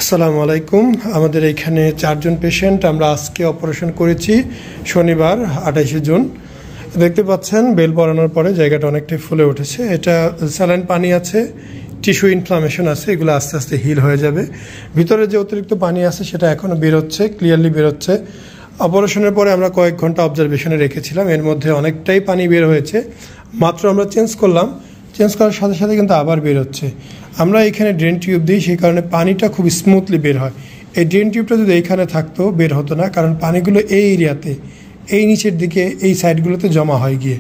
আসসালামু আলাইকুম। আমাদের এখানে 4 জন পেশেন্ট আমরা আজকে অপারেশন করেছি শনিবার 28 জুন। দেখতে পাচ্ছেন বেল পরানোর পরে জায়গাটা অনেকটাই ফুলে উঠেছে। এটা স্যালাইন পানি আছে, টিস্যু ইনফ্লামেশন আছে, এগুলো আস্তে আস্তে হিল হয়ে যাবে। ভিতরে যে অতিরিক্ত পানি আছে সেটা এখনও বেরোচ্ছে, ক্লিয়ারলি বেরোচ্ছে। অপারেশনের পরে আমরা কয়েক ঘন্টা অবজারভেশনে রেখেছিলাম, এর মধ্যে অনেকটাই পানি বের হয়েছে। মাত্র আমরা চেঞ্জ করলাম, চেঞ্জ করার সাথে সাথে কিন্তু আবার বের হচ্ছে। আমরা এখানে ড্রেন টিউব দিই, সেই কারণে পানিটা খুব স্মুথলি বের হয়। এই ড্রেন টিউবটা যদি এইখানে থাকতো বের হতো না, কারণ পানিগুলো এই এরিয়াতে, এই নিচের দিকে, এই সাইডগুলোতে জমা হয় গিয়ে।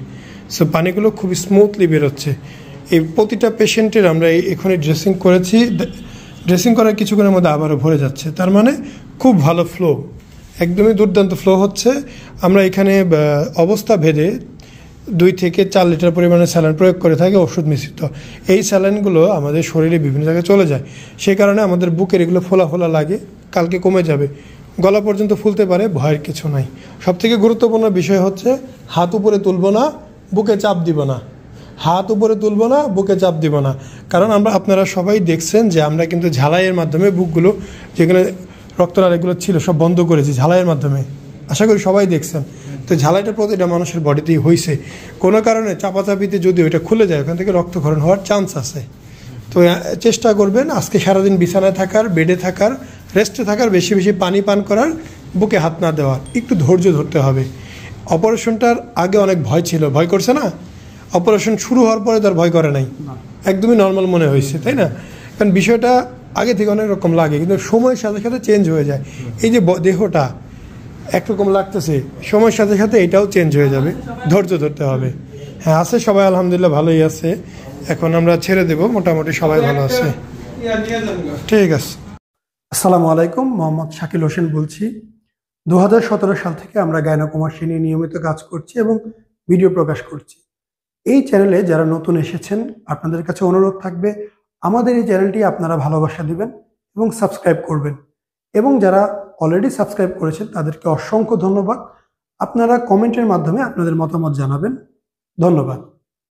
সো পানিগুলো খুব স্মুথলি বেরোচ্ছে। এই প্রতিটা পেশেন্টের আমরা এখানে ড্রেসিং করেছি, ড্রেসিং করার কিছুক্ষণের মধ্যে আবারও ভরে যাচ্ছে। তার মানে খুব ভালো ফ্লো, একদমই দুর্দান্ত ফ্লো হচ্ছে। আমরা এখানে অবস্থা ভেদে 2 থেকে 4 লিটার পরিমাণে স্যালাইন প্রয়োগ করে থাকি, ওষুধ মিশ্রিত। এই স্যালাইনগুলো আমাদের শরীরে বিভিন্ন জায়গায় চলে যায়, সেই কারণে আমাদের বুকের এগুলো ফোলা ফোলা লাগে। কালকে কমে যাবে, গলা পর্যন্ত ফুলতে পারে, ভয়ের কিছু নাই। সবথেকে গুরুত্বপূর্ণ বিষয় হচ্ছে হাত উপরে তুলবো না, বুকে চাপ দিব না। হাত উপরে তুলবো না, বুকে চাপ দিব না, কারণ আপনারা সবাই দেখছেন যে আমরা কিন্তু ঝালাইয়ের মাধ্যমে বুকগুলো, যেখানে রক্তনালীগুলো ছিল সব বন্ধ করেছি ঝালাইয়ের মাধ্যমে। আশা করি সবাই দেখছেন। তো ঝালাইটা প্রতিটা মানুষের বডিতেই হয়েছে। কোনো কারণে চাপাচাপিতে যদি ওইটা খুলে যায়, ওখান থেকে রক্তক্ষরণ হওয়ার চান্স আছে। তো চেষ্টা করবেন আজকে সারাদিন বিছানায় থাকার, বেডে থাকার, রেস্টে থাকার, বেশি বেশি পানি পান করার, বুকে হাত না দেওয়ার, একটু ধৈর্য ধরতে হবে। অপারেশনটার আগে অনেক ভয় ছিল, ভয় করছে না? অপারেশন শুরু হওয়ার পরে তার ভয় করে নাই, একদমই নর্মাল মনে হয়েছে, তাই না? কারণ বিষয়টা আগে থেকে অনেক রকম লাগে, কিন্তু সময়ের সাথে সাথে চেঞ্জ হয়ে যায়। এই যে দেহটা একরকম লাগতেছে, সময়ের সাথে সাথে এটাও চেঞ্জ হয়ে যাবে, ধৈর্য ধরতে হবে। হ্যাঁ, আছে সবাই আলহামদুলিল্লাহ ভালোই আছে। এখন আমরা ছেড়ে দেব, মোটামুটি সবাই ভালো আছে। ঠিক আছে। আসসালামু আলাইকুম, মোহাম্মদ শাকিল হোসেন বলছি। 2017 সাল থেকে আমরা গাইনোকমার্সি নিয়ে নিয়মিত কাজ করছি এবং ভিডিও প্রকাশ করছি। এই চ্যানেলে যারা নতুন এসেছেন, আপনাদের কাছে অনুরোধ থাকবে আমাদের এই চ্যানেলটি আপনারা ভালোবাসা দিবেন এবং সাবস্ক্রাইব করবেন। এবং যারা অলরেডি সাবস্ক্রাইব করেছেন তাদেরকে অসংখ্য ধন্যবাদ। আপনারা কমেন্টের মাধ্যমে আপনাদের মতামত জানাবেন। ধন্যবাদ।